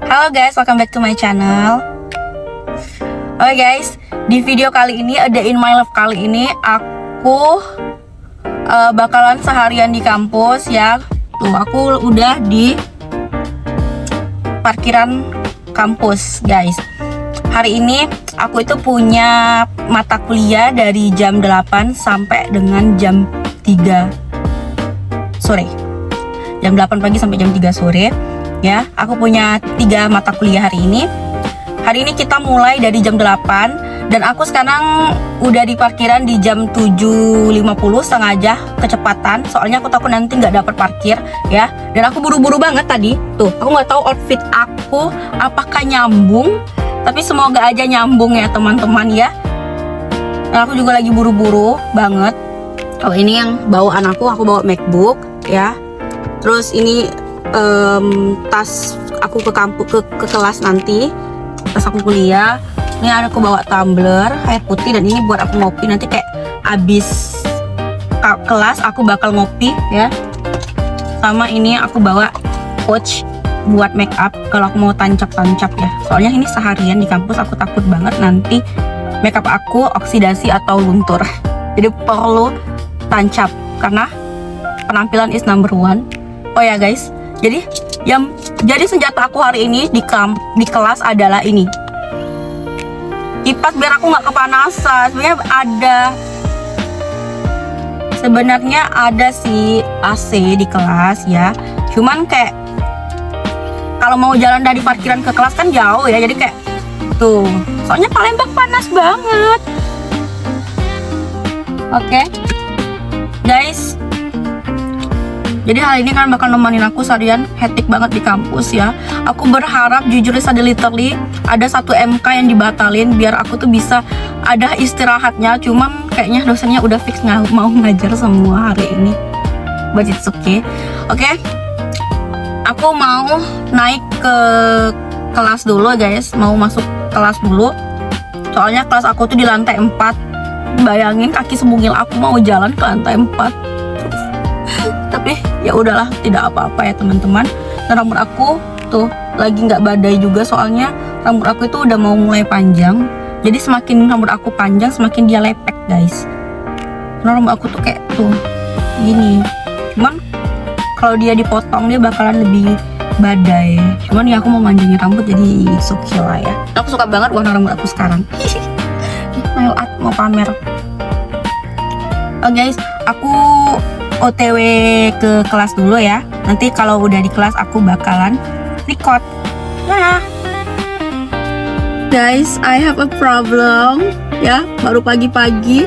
Halo guys, welcome back to my channel. Oke guys, di video kali ini, A Day in My Life kali ini aku bakalan seharian di kampus ya. Tuh, aku udah di parkiran kampus guys. Hari ini aku itu punya mata kuliah dari jam 8 sampai dengan jam 3 sore. Jam 8 pagi sampai jam 3 sore. Ya, aku punya 3 mata kuliah hari ini. Hari ini kita mulai dari jam 8 dan aku sekarang udah di parkiran di jam 7.50, sengaja kecepatan soalnya aku takut nanti nggak dapat parkir ya. Dan aku buru-buru banget tadi. Tuh, aku nggak tahu outfit aku apakah nyambung, tapi semoga aja nyambung ya teman-teman ya. Dan aku juga lagi buru-buru banget. Oh, ini yang bawa anakku, aku bawa MacBook ya. Terus ini tas aku ke kampus ke kelas nanti, tas aku kuliah. Ini aku bawa tumbler air putih dan ini buat aku ngopi nanti kayak abis kelas aku bakal ngopi ya. Sama ini aku bawa pouch buat make up kalau aku mau tancap-tancap ya. Soalnya ini seharian di kampus aku takut banget nanti make up aku oksidasi atau luntur. Jadi perlu tancap karena penampilan is number one. Oh ya guys, jadi senjata aku hari ini di kelas adalah ini kipas biar aku nggak kepanasan. Sebenarnya ada si AC di kelas ya, cuman kayak kalau mau jalan dari parkiran ke kelas kan jauh ya, jadi kayak tuh soalnya Palembang panas banget. Oke guys, jadi hal ini kan bakal nemenin aku seharian hektik banget di kampus ya. Aku berharap jujur ada literally ada 1 MK yang dibatalin biar aku tuh bisa ada istirahatnya. Cuman kayaknya dosennya udah fix mau ngajar semua hari ini. But it's okay. Oke. Aku mau naik ke kelas dulu guys. Mau masuk kelas dulu. Soalnya kelas aku tuh di lantai 4. Bayangin kaki semungil aku mau jalan ke lantai 4. Tapi ya udahlah, tidak apa-apa ya teman-teman. Dan rambut aku tuh lagi nggak badai juga soalnya rambut aku itu udah mau mulai panjang. Jadi semakin rambut aku panjang semakin dia lepek guys. Karena rambut aku tuh kayak tuh gini. Cuman kalau dia dipotong dia bakalan lebih badai. Cuman ya aku mau manjangin rambut jadi it's okay lah ya. Aku suka banget warna rambut aku sekarang. Nail art mau pamer. Oh guys, aku OTW ke kelas dulu ya. Nanti kalau udah di kelas aku bakalan record. Nah, guys, I have a problem ya. Baru pagi-pagi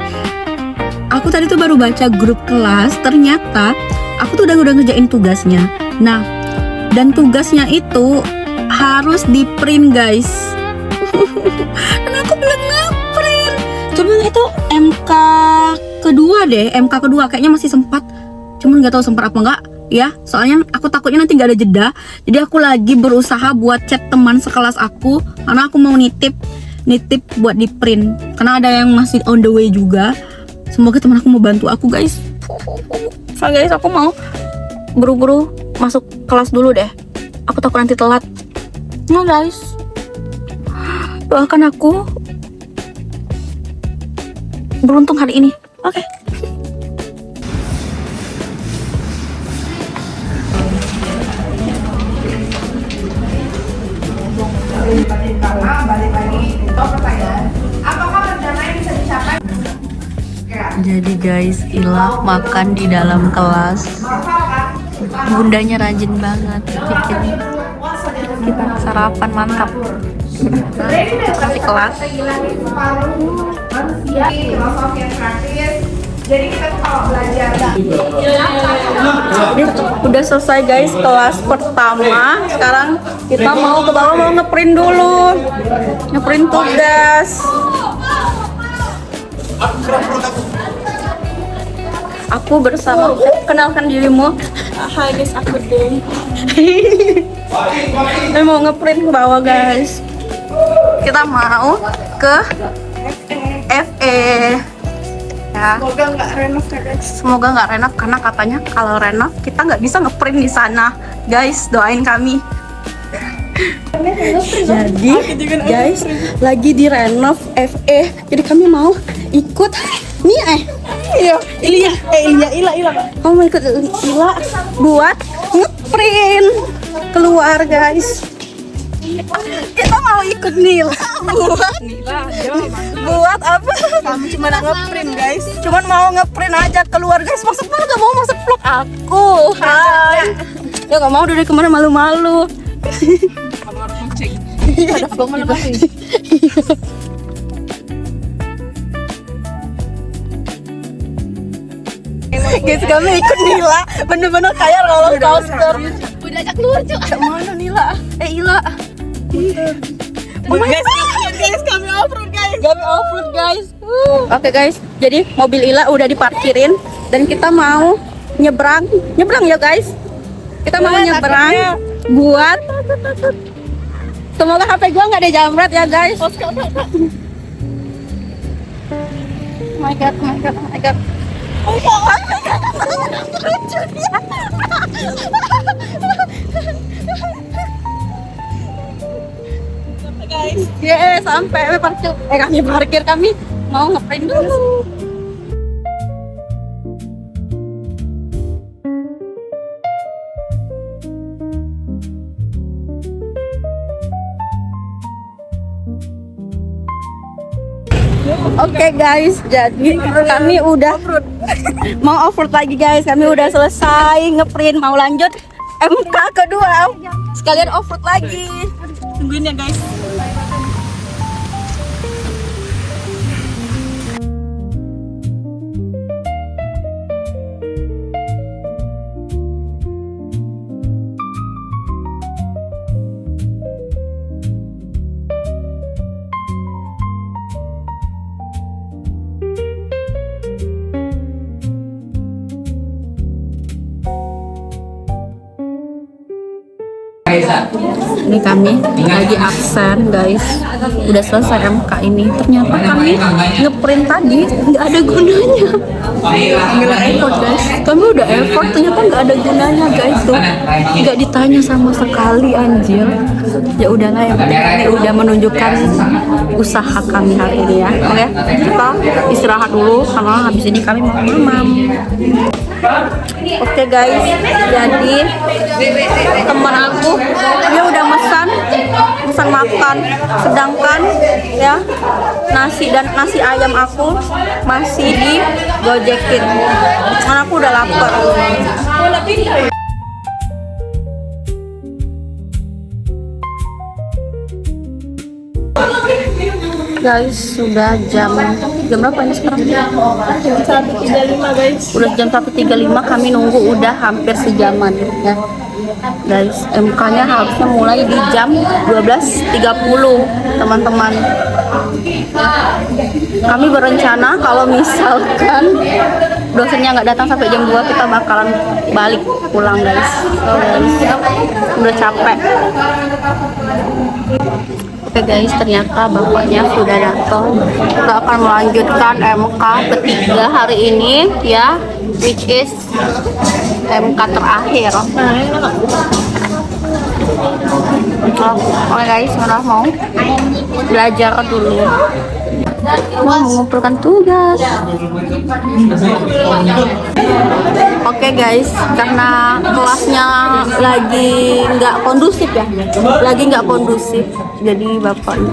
aku tadi tuh baru baca grup kelas. Ternyata aku tuh udah ngerjain tugasnya. Nah, dan tugasnya itu harus di print guys. Dan aku belum nge-print. Coba itu MK kedua deh, MK kedua kayaknya masih sempat. Cuman nggak tahu sempat apa enggak ya. Soalnya aku takutnya nanti nggak ada jeda. Jadi aku lagi berusaha buat chat teman sekelas aku karena aku mau nitip buat di print. Karena ada yang masih on the way juga. Semoga teman aku mau bantu aku guys. So guys, aku mau buru-buru masuk kelas dulu deh. Aku takut nanti telat. Nah guys, doakan aku beruntung hari ini. Oke. Balik lagi itu pertanyaan, apakah rencananya bisa dicapai? Jadi guys, Ilah makan di dalam kelas. Bundanya rajin banget bikin kita sarapan mantap. Di kelas. Jadi kita tuh kalau belajar Udah selesai guys kelas pertama. Sekarang kita mau ke bawah, mau ngeprint dulu. Ngeprint tugas. Aku bersama, kenalkan dirimu. Hai guys, aku Deng. Kita mau ngeprint ke bawah guys. Kita mau ke FE. Ya. Semoga nggak renov ya guys. Semoga nggak renov karena katanya kalau renov kita nggak bisa ngeprint di sana. Guys, doain kami. Jadi guys, lagi di renov FE. Jadi kami mau ikut nih Ila. Kamu mau ikut Ila buat ngeprint keluar guys. Kita mau ikut Nila buat apa? Kami cuma nge-print guys. Cuman mau ngeprint aja keluar guys. Maksudnya gak mau masuk vlog aku. Hai. Ya gak mau dari kemarin malu-malu. Kamu harus ngecek. Ada vlog juga. Guys, kami ikut Nila. Bener-bener kayak roller coaster. Udah ajak keluar cuy. Mana Nila? Ila. Guys, kami off-road guys. Kami off-road guys. Oke guys, jadi mobil Ila udah diparkirin dan kita mau nyebrang ya guys. Kita mau nyebrang buat. Semoga HP gua nggak ada jamret ya guys. Oh my god. Lucu dia. Guys. Sampai kami parkir, kami mau ngeprint dulu. Oke guys, jadi kami udah mau off-road lagi guys. Kami udah selesai ngeprint, mau lanjut MK kedua. Sekalian off-road lagi. Tungguin ya guys. Ini kami lagi absen guys. Udah selesai MK ini. Ternyata kami ngeprint tadi nggak ada gunanya. Gila effort guys. Kami udah effort ternyata nggak ada gunanya guys tuh. Nggak ditanya sama sekali anjir. Ya udahlah, yang penting kami udah menunjukkan usaha kami hari ini ya. Oke, kita istirahat dulu karena habis ini kami mau mamam. Oke guys, jadi teman aku dia udah pesan makan, sedangkan ya nasi ayam aku masih digojekin. Karena aku udah lapar. Guys, sudah jam berapa ini sekarang? Jam 1.35 guys. Udah jam 1.35, kami nunggu udah hampir sejaman ya. Guys, MK-nya harusnya mulai di jam 12.30 teman-teman. Kami berencana kalau misalkan dosennya nggak datang sampai jam 2, kita bakalan balik pulang guys. Udah capek. Oke guys, ternyata bapaknya sudah datang. Kita akan melanjutkan MK ketiga hari ini ya, which is MK terakhir. Oke guys, sekarang mau belajar dulu. Mau mengumpulkan tugas. Oke guys, karena kelasnya lagi nggak kondusif ya, jadi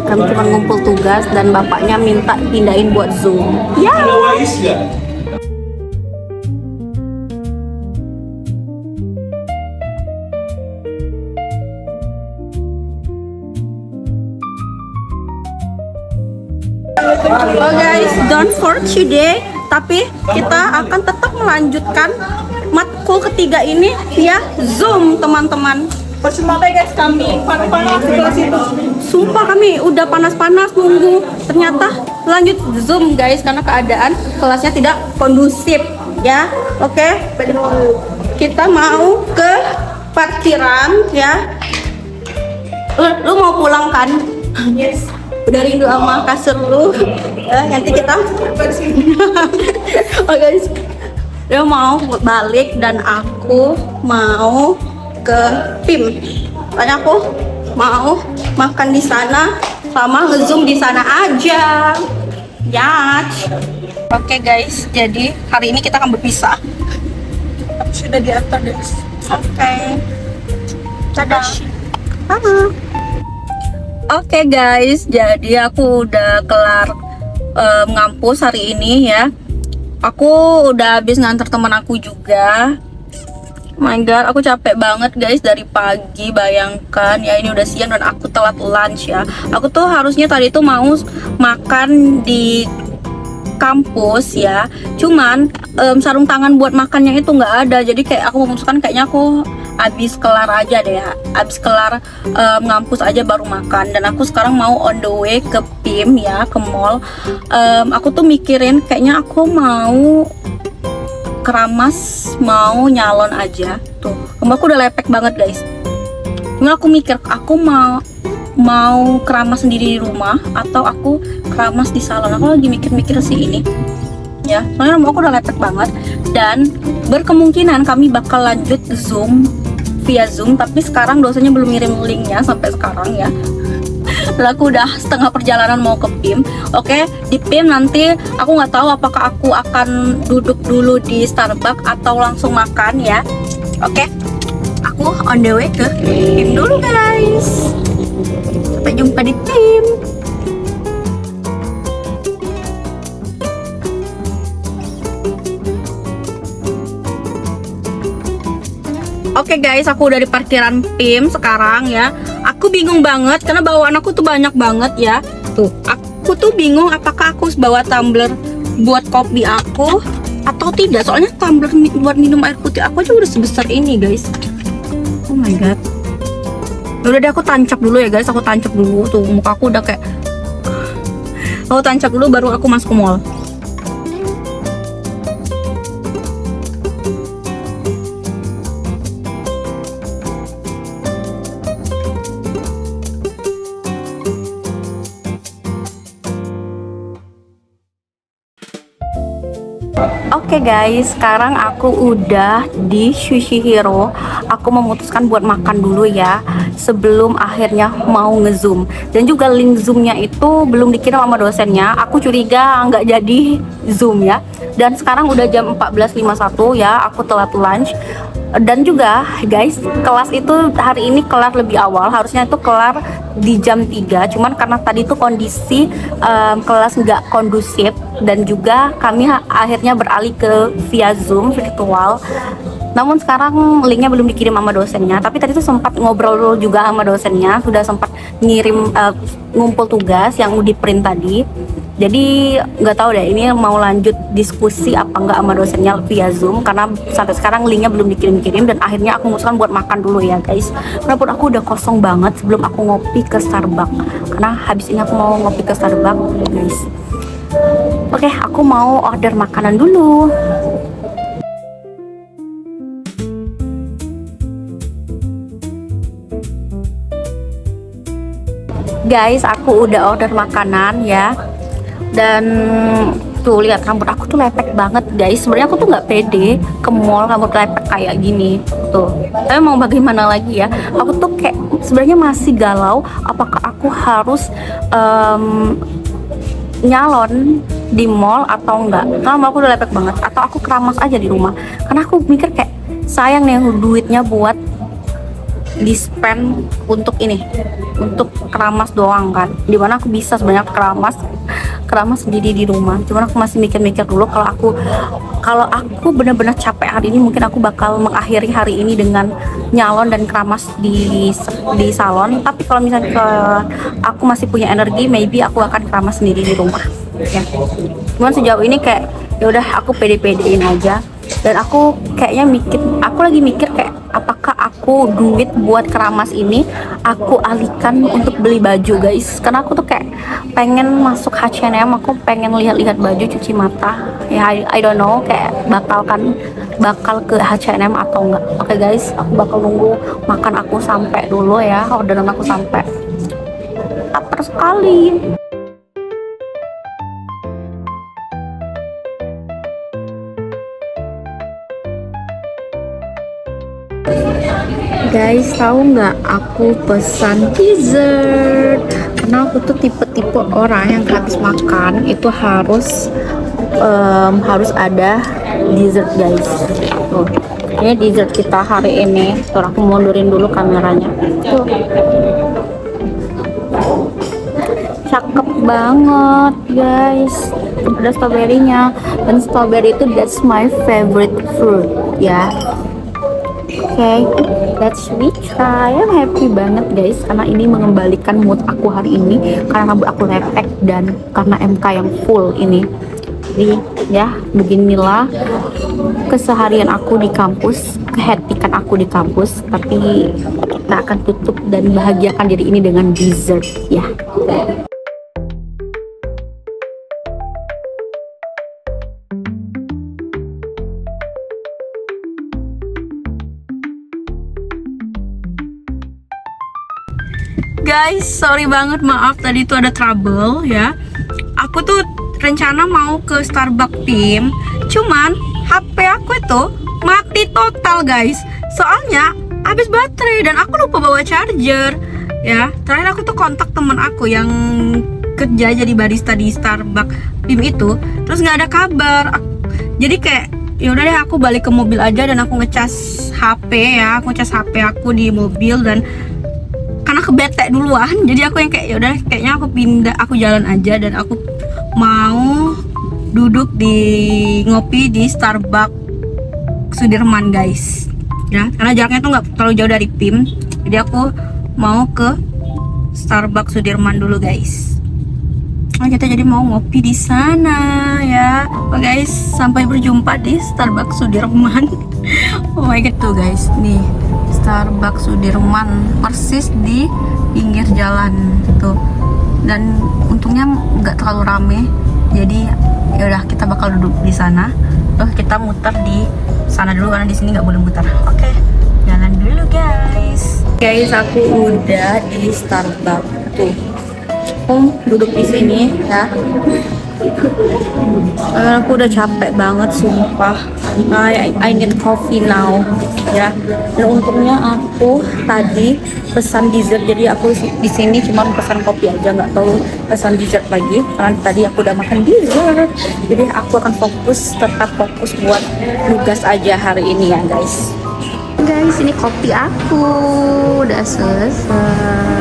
kami cuma ngumpul tugas dan bapaknya minta pindahin buat Zoom. Ya. Oh guys, don't for today, tapi kita akan tetap melanjutkan matkul ketiga ini via Zoom teman-teman. Percuma guys, kami panas-panas di kelas itu. Sumpah kami udah panas-panas nunggu, ternyata lanjut Zoom guys karena keadaan kelasnya tidak kondusif ya. Oke, kita mau ke parkiran ya. Lu mau pulang kan? Yes. Udah rindu sama kasur lu. Nanti kita oh guys, dia mau balik dan aku mau ke PIM. Tanya aku mau makan di sana sama ngezoom di sana aja. Ya. Oke guys, jadi hari ini kita akan berpisah. Aku sudah diantar guys. Oke. Dadah. Oke guys, jadi aku udah kelar ngampus hari ini ya. Aku udah habis nganter teman aku juga. Oh my god, aku capek banget guys dari pagi. Bayangkan ya, ini udah siang dan aku telat lunch ya. Aku tuh harusnya tadi tuh mau makan di kampus ya, cuman sarung tangan buat makannya itu nggak ada. Jadi kayak aku memutuskan kayaknya aku habis kelar aja deh, habis kelar ngampus aja baru makan. Dan aku sekarang mau on the way ke PIM ya, ke mall. Aku tuh mikirin kayaknya aku mau keramas, mau nyalon aja. Tuh rumah aku udah lepek banget guys. Cuma aku mikir aku mau keramas sendiri di rumah atau aku keramas di salon. Aku lagi mikir-mikir sih ini ya, soalnya rumah aku udah lepek banget. Dan berkemungkinan kami bakal lanjut via Zoom, tapi sekarang dosennya belum ngirim linknya sampai sekarang ya. Lalu aku udah setengah perjalanan mau ke PIM. Oke, di PIM nanti aku nggak tahu apakah aku akan duduk dulu di Starbucks atau langsung makan ya. Oke, aku on the way ke PIM dulu guys. Sampai jumpa di PIM. Oke guys, aku udah di parkiran PIM sekarang ya. Aku bingung banget karena bawaan aku tuh banyak banget ya. Tuh, aku tuh bingung apakah aku harus bawa tumbler buat kopi aku atau tidak. Soalnya tumbler buat minum air putih aku aja udah sebesar ini guys. Oh my god. Udah deh, aku tancap dulu ya guys. Aku tancap dulu. Tuh muka aku udah kayak, aku tancap dulu baru aku masuk ke mall. Oke guys, sekarang aku udah di Sushi Hero. Aku memutuskan buat makan dulu ya, sebelum akhirnya mau ngezoom. Dan juga link zoomnya itu belum dikirim sama dosennya. Aku curiga nggak jadi zoom ya. Dan sekarang udah jam 14.51 ya, aku telat lunch. Dan juga guys, kelas itu hari ini kelar lebih awal. Harusnya itu kelar di jam 3. Cuman karena tadi tuh kondisi kelas nggak kondusif, dan juga kami akhirnya beralih ke via Zoom virtual. Namun sekarang linknya belum dikirim sama dosennya. Tapi tadi tuh sempat ngobrol juga sama dosennya, sudah sempat ngirim ngumpul tugas yang di print tadi. Jadi nggak tahu deh ini mau lanjut diskusi apa nggak sama dosennya via Zoom, karena sampai sekarang linknya belum dikirim-kirim. Dan akhirnya aku memutuskan buat makan dulu ya guys. Karena perut aku udah kosong banget sebelum aku ngopi ke Starbucks. Karena habis ini aku mau ngopi ke Starbucks guys. Oke, aku mau order makanan dulu. Guys, aku udah order makanan ya. Dan tuh lihat rambut aku tuh lepek banget guys. Sebenarnya aku tuh nggak pede ke mall rambut lepek kayak gini tuh. Tapi mau bagaimana lagi ya? Aku tuh kayak sebenarnya masih galau apakah aku harus nyalon di mall atau enggak. Karena aku udah lepek banget. Atau aku keramas aja di rumah. Karena aku mikir kayak sayang nih duitnya buat di spend untuk ini, untuk keramas doang kan. Dimana aku bisa sebanyak keramas sendiri di rumah. Cuman aku masih mikir-mikir dulu kalau aku benar-benar capek hari ini, mungkin aku bakal mengakhiri hari ini dengan nyalon dan keramas di salon. Tapi kalau misalnya aku masih punya energi, maybe aku akan keramas sendiri di rumah ya. Cuman sejauh ini kayak ya udah aku pede-pedein aja. Dan aku lagi mikir kayak apakah aku duit buat keramas ini aku alihkan untuk beli baju guys. Karena aku tuh kayak pengen masuk H&M, aku pengen lihat-lihat baju, cuci mata ya. I don't know kayak bakal ke H&M atau enggak. Oke guys, aku bakal nunggu makan aku sampai dulu ya, orderan aku sampai. Lapar sekali. Guys, tahu nggak aku pesan dessert karena aku tuh tipe-tipe orang yang habis makan itu harus ada dessert guys. Tuh, ini dessert kita hari ini. Tuh, aku mundurin dulu kameranya. Tuh, cakep banget guys. Ada stroberinya, dan strawberry itu that's my favorite fruit ya. Okay, let's we try. I'm happy banget guys karena ini mengembalikan mood aku hari ini karena rambut aku lepek dan karena MK yang full ini. Jadi ya beginilah keseharian aku di kampus, kehatikan aku di kampus. Tapi kita akan tutup dan bahagiakan diri ini dengan dessert ya. Guys, sorry banget, maaf tadi tuh ada trouble ya. Aku tuh rencana mau ke Starbucks PIM, cuman HP aku itu mati total guys. Soalnya habis baterai dan aku lupa bawa charger ya. Terakhir aku tuh kontak temen aku yang kerja jadi barista di Starbucks PIM itu, terus nggak ada kabar. Jadi kayak yaudah deh, aku balik ke mobil aja dan aku ngecas HP ya. Aku ngecas HP aku di mobil dan karena kebete duluan, jadi aku yang kayak yaudah kayaknya aku pindah, aku jalan aja dan aku mau duduk di ngopi di Starbucks Sudirman guys ya, karena jaraknya tuh nggak terlalu jauh dari PIM, jadi aku mau ke Starbucks Sudirman dulu guys. Nah, kita jadi mau ngopi di sana ya. Oke guys, sampai berjumpa di Starbucks Sudirman. Oh my god tuh guys, nih Starbucks Sudirman persis di pinggir jalan tuh, dan untungnya nggak terlalu rame, jadi ya udah kita bakal duduk di sana. Kita muter di sana dulu karena di sini nggak boleh muter. Oke, jalan dulu guys. Guys, aku udah di Starbucks tuh. Duduk di sini ya. Aku udah capek banget sumpah. I need coffee now ya. Dan untungnya aku tadi pesan dessert, jadi aku di sini cuma pesan kopi aja, nggak tahu pesan dessert lagi karena tadi aku udah makan dessert. Jadi aku akan tetap fokus buat tugas aja hari ini ya guys. Guys, ini kopi aku udah selesai.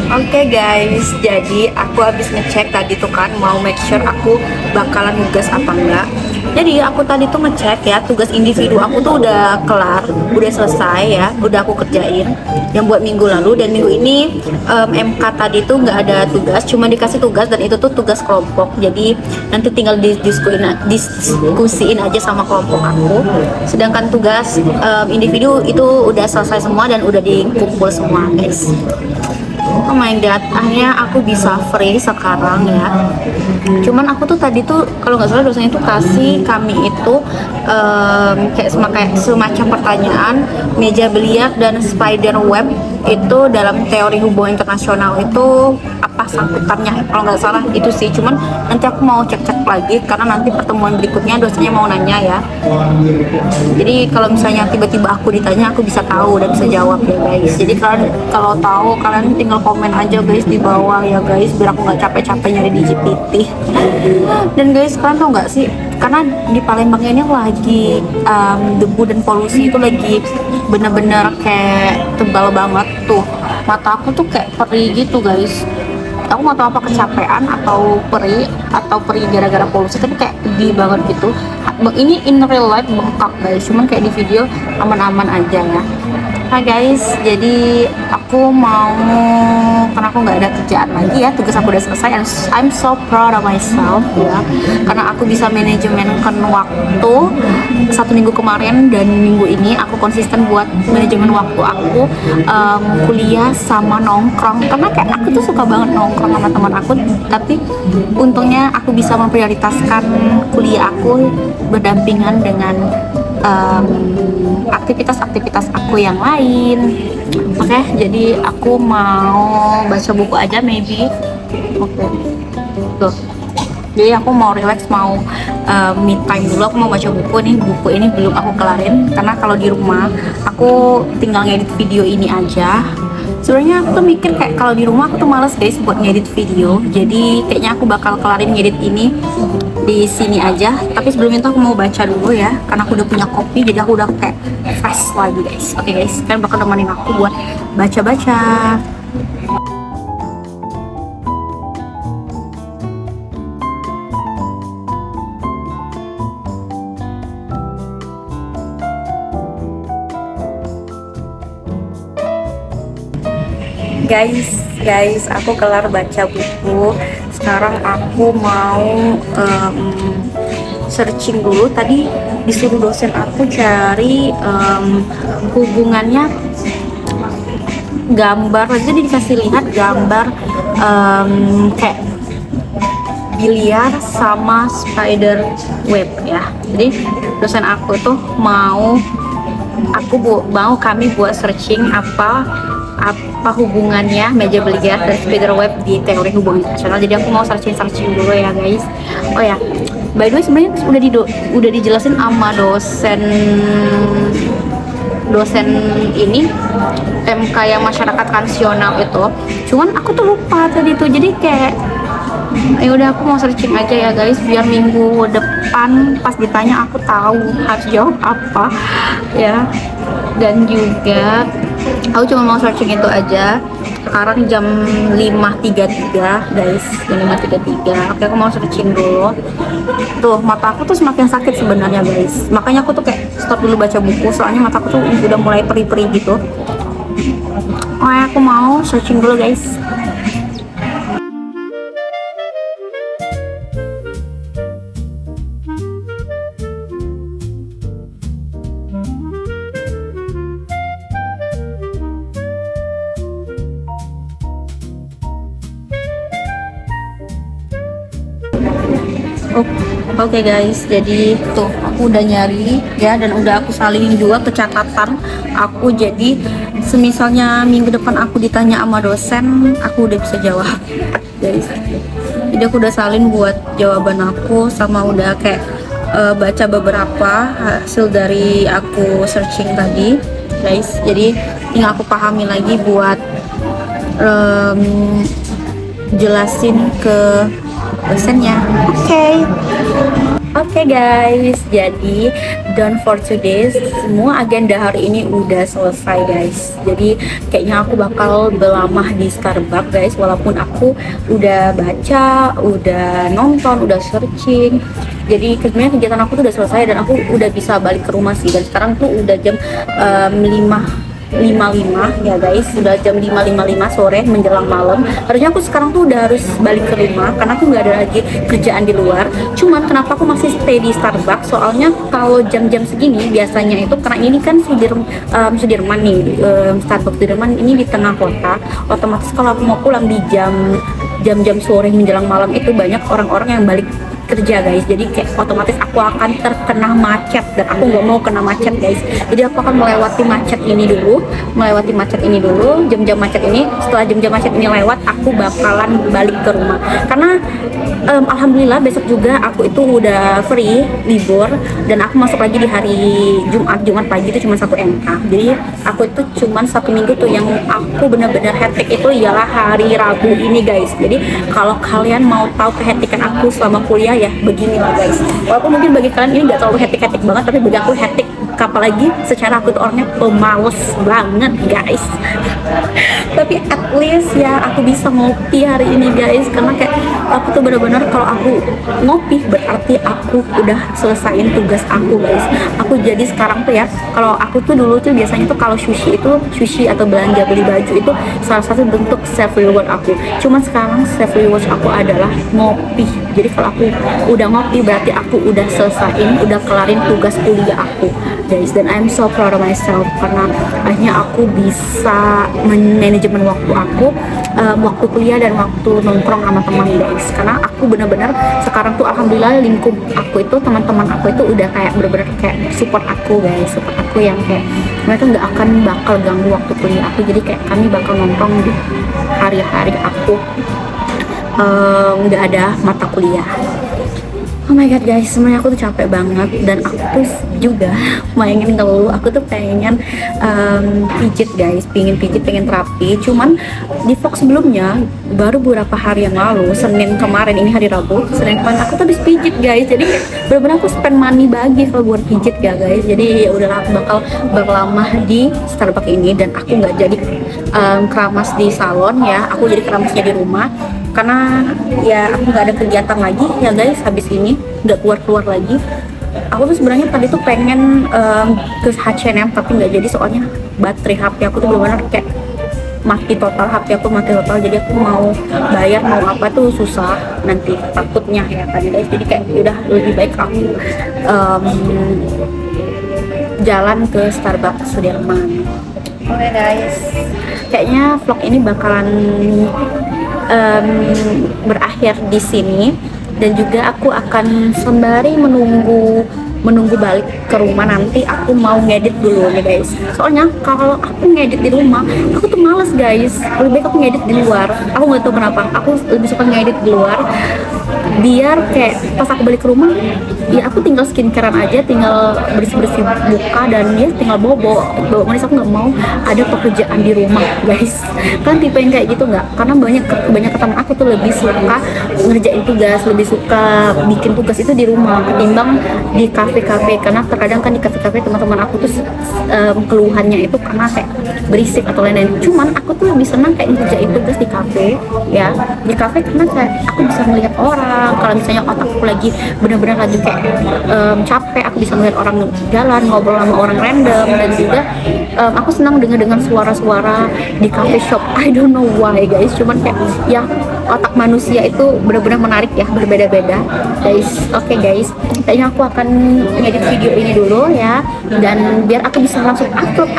Oke guys, jadi aku habis ngecek tadi tuh kan, mau make sure aku bakalan nugas apa enggak. Jadi aku tadi tuh ngecek ya, tugas individu aku tuh udah kelar, udah selesai ya, udah aku kerjain yang buat minggu lalu. Dan minggu ini MK tadi tuh nggak ada tugas, cuma dikasih tugas dan itu tuh tugas kelompok. Jadi nanti tinggal diskusiin aja sama kelompok aku. Sedangkan tugas individu itu udah selesai semua dan udah dikumpul semua guys. Oh my god, akhirnya aku bisa free sekarang ya. Cuman aku tuh tadi tuh kalau nggak salah dosennya tuh kasih kami itu kayak semacam pertanyaan meja beliak dan spider web itu dalam teori hubungan internasional itu apa sangkutannya, kalau nggak salah itu sih. Cuman nanti aku mau cek-cek lagi karena nanti pertemuan berikutnya dosennya mau nanya ya. Jadi kalau misalnya tiba-tiba aku ditanya, aku bisa tahu dan bisa jawab ya guys. Jadi kalian kalau tahu, kalian tinggal komen aja guys di bawah ya guys, biar aku nggak capek-capek nyari di GPT. Dan guys, kalian tau nggak sih, karena di Palembang ini lagi debu dan polusi itu lagi bener-bener kayak tebal banget tuh. Mata aku tuh kayak perih gitu guys. Aku nggak tahu apa kecapean atau perih gara-gara polusi, tapi kayak pedih banget gitu. Ini in real life bengkak guys, cuman kayak di video aman-aman aja ya. Hai guys, jadi aku mau, karena aku nggak ada kerjaan lagi ya, tugas aku udah selesai, and I'm so proud of myself ya, karena aku bisa manajemenkan waktu 1 minggu kemarin dan minggu ini aku konsisten buat manajemen waktu aku kuliah sama nongkrong, karena kayak aku tuh suka banget nongkrong sama teman aku, tapi untungnya aku bisa memprioritaskan kuliah aku berdampingan dengan aktivitas-aktivitas aku yang lain. Oke, jadi aku mau baca buku aja maybe. Oke. Tuh. Jadi aku mau relax, mau me time dulu. Aku mau baca buku nih. Buku ini belum aku kelarin karena kalau di rumah aku tinggal ngedit video ini aja. Sebenarnya aku tuh mikir kayak kalau di rumah aku tuh males guys buat ngedit video. Jadi kayaknya aku bakal kelarin ngedit ini di sini aja. Tapi sebelum itu aku mau baca dulu ya, karena aku udah punya kopi. Jadi aku udah kayak fresh lagi guys. Oke guys, kalian bakal nemenin aku buat baca-baca. Guys, aku kelar baca buku. Sekarang aku mau searching dulu. Tadi disuruh dosen aku cari hubungannya gambar. Jadi dikasih lihat gambar kayak biliar sama spider web ya. Jadi dosen aku tuh mau kami buat searching apa hubungannya meja biliar dan spider web di teori hubungan internasional. Jadi aku mau searching dulu ya guys. Oh ya, by the way sebenarnya udah dijelasin sama dosen ini MK yang masyarakat kansional itu. Cuman aku tuh lupa tadi tuh. Jadi kayak ya udah aku mau searching aja ya guys, biar minggu depan pas ditanya aku tahu harus jawab apa ya. Dan juga aku cuma mau searching itu aja. Sekarang jam 5.33 guys, jam 5.33. Oke, aku mau searching dulu. Tuh, mata aku tuh semakin sakit sebenarnya guys. Makanya aku tuh kayak stop dulu baca buku, soalnya mata aku tuh udah mulai perih-perih gitu. Oh ya, aku mau searching dulu guys. Oke guys, jadi tuh aku udah nyari ya, dan udah aku salin juga ke catatan aku. Jadi semisalnya minggu depan aku ditanya sama dosen, aku udah bisa jawab guys. Jadi aku udah salin buat jawaban aku, sama udah kayak baca beberapa hasil dari aku searching tadi guys. Jadi tinggal aku pahami lagi buat jelasin ke dosennya. Oke guys, jadi done for today. Semua agenda hari ini udah selesai guys. Jadi kayaknya aku bakal belamah di Starbucks guys. Walaupun aku udah baca, udah nonton, udah searching. Jadi sebenarnya kegiatan aku tuh udah selesai dan aku udah bisa balik ke rumah sih. Dan sekarang tuh udah jam 5.55 ya guys, sudah jam 5.55 sore menjelang malam. Harusnya aku sekarang tuh udah harus balik ke rumah karena aku nggak ada lagi kerjaan di luar. Cuman kenapa aku masih stay di Starbucks? Soalnya kalau jam-jam segini biasanya itu, karena ini kan Sudirman nih, Starbucks Sudirman ini di tengah kota. Otomatis kalau aku mau pulang di jam-jam sore menjelang malam itu banyak orang-orang yang balik kerja guys. Jadi kayak otomatis aku akan terkena macet, dan aku nggak mau kena macet guys. Jadi aku akan melewati macet ini dulu, jam-jam macet ini. Setelah jam-jam macet ini lewat, aku bakalan balik ke rumah. Karena alhamdulillah besok juga aku itu udah free, libur, dan aku masuk lagi di hari Jumat pagi itu cuma 1 MK. Jadi aku itu cuma 1 minggu tuh yang aku bener-bener hectic itu ialah hari Rabu ini guys. Jadi kalau kalian mau tahu kehektikan aku selama kuliah ya beginilah guys. Walaupun mungkin bagi kalian ini nggak terlalu hectic banget, tapi bagi aku hectic. Apalagi secara aku tuh orangnya pemalas banget guys. Tapi at least ya aku bisa ngopi hari ini guys, karena kayak aku tuh bener-bener kalau aku ngopi berarti aku udah selesaiin tugas aku guys. Aku jadi sekarang tuh ya, kalau aku tuh dulu tuh biasanya tuh kalau sushi atau belanja beli baju itu salah satu bentuk self reward aku. Cuman sekarang self reward aku adalah ngopi. Jadi kalau aku udah ngopi berarti aku udah selesaiin, udah kelarin tugas kuliah aku guys. Dan I'm so proud of myself karena akhirnya aku bisa manajemen waktu aku, waktu kuliah dan waktu nongkrong sama teman guys. Karena aku bener-bener sekarang tuh alhamdulillah lingkup aku itu, teman-teman aku itu udah kayak bener-bener kayak support aku guys, support aku yang kayak mereka nggak akan bakal ganggu waktu kuliah aku. Jadi kayak kami bakal nongkrong di hari-hari aku nggak ada mata kuliah. Oh my god guys, sebenarnya aku tuh capek banget dan aku tuh juga pengen ngeluh. Aku tuh pengen pijit guys, pengen terapi. Cuman di vlog sebelumnya baru beberapa hari yang lalu, Senin kemarin, ini hari Rabu, Senin kemarin aku tuh habis pijit guys. Jadi bener-bener aku spend money bagi kalau buat pijit ya guys. Jadi ya udahlah, aku bakal berlama di Starbucks ini dan aku nggak jadi keramas di salon ya. Aku jadi keramasnya di rumah. Karena ya aku nggak ada kegiatan lagi ya guys, habis ini nggak keluar lagi. Aku tuh sebenarnya tadi tuh pengen ke H&M tapi nggak jadi, soalnya baterai HP aku tuh benar-benar kayak mati total, HP aku mati total. Jadi aku mau bayar mau apa tuh susah nanti takutnya ya kan guys. Jadi kayak udah lebih baik aku jalan ke Starbucks Sudirman. Oke guys, kayaknya vlog ini bakalan berakhir di sini, dan juga aku akan sembari menunggu balik ke rumah. Nanti aku mau ngedit dulu nih guys, soalnya kalau aku ngedit di rumah aku tuh males guys. Lebih baik aku ngedit di luar. Aku nggak tahu kenapa aku lebih suka ngedit di luar, biar kayak pas aku balik ke rumah ya aku tinggal skincarean aja, tinggal bersih muka dan ya tinggal bobo manis. Aku nggak mau ada pekerjaan di rumah guys. Kan tipe yang kayak gitu nggak? Karena banyak teman aku tuh lebih suka ngerjain tugas, lebih suka bikin tugas itu di rumah ketimbang di kafe-kafe. Karena terkadang kan di kafe-kafe teman-teman aku tuh keluhannya itu karena kayak berisik atau lain-lain. Cuman aku tuh lebih senang kayak ngerjain tugas di kafe ya, di kafe, karena kayak aku bisa melihat orang. Kalau misalnya otakku lagi benar-benar lagi kayak capek, aku bisa melihat orang jalan, ngobrol sama orang random. Dan juga aku senang dengar suara-suara di cafe shop. I don't know why guys, cuman kayak ya otak manusia itu benar-benar menarik ya, berbeda-beda guys. Oke guys, kayaknya aku akan ngedit video ini dulu ya, dan biar aku bisa langsung upload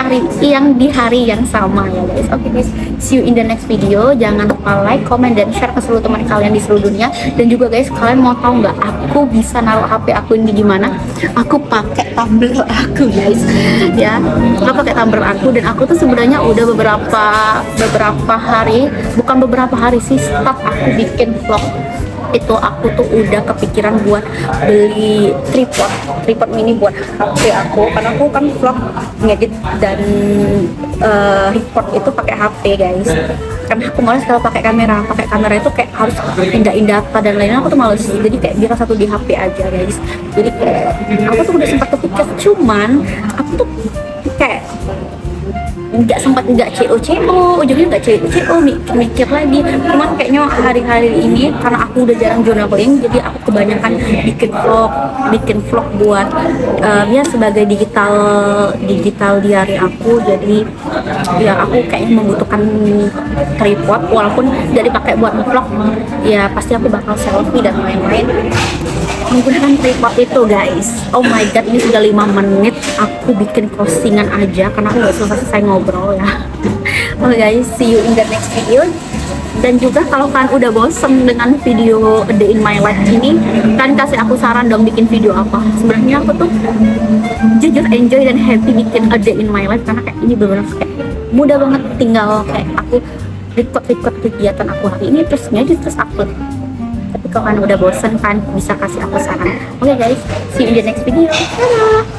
di hari yang sama ya guys. Oke guys, see you in the next video. Jangan lupa like, comment, dan share ke seluruh teman kalian di seluruh dunia. Dan juga guys, kalian mau tahu nggak aku bisa naruh HP aku ini gimana? Aku pakai tumbler aku guys ya, aku pakai tumbler aku. Dan aku tuh sebenarnya udah beberapa hari, bukan beberapa hari sih, stop aku bikin vlog itu aku tuh udah kepikiran buat beli tripod mini buat HP aku, karena aku kan vlog, ngedit dan record itu pakai HP guys. Karena aku males kalau pakai kamera itu kayak harus pindahin data dan lainnya, aku tuh males. Jadi kayak biar satu di HP aja guys. Jadi kayak aku tuh udah sempat kepikir, cuman aku tuh kayak nggak ujungnya nggak mikir lagi. Cuman kayaknya hari-hari ini karena aku udah jarang journaling, jadi aku kebanyakan bikin vlog buat ya sebagai digital diary aku. Jadi ya aku kayaknya membutuhkan tripod, walaupun jadi pakai buat vlog ya pasti aku bakal selfie dan lain-lain menggunakan tripod itu guys. Oh my god, ini sudah 5 menit aku bikin closingan aja karena aku nggak selesai ngobrol ya. Oh guys, see you in the next video. Dan juga kalau kalian udah bosen dengan video A Day in My Life ini, kalian kasih aku saran dong bikin video apa. Sebenarnya aku tuh jujur enjoy dan happy bikin A Day in My Life, karena kayak ini bener-bener kayak mudah banget, tinggal kayak aku record kegiatan aku hari ini terus ngedit terus upload. Tapi kalau kalian udah bosen kan bisa kasih aku saran. Oke guys, see you in the next video. Dadah.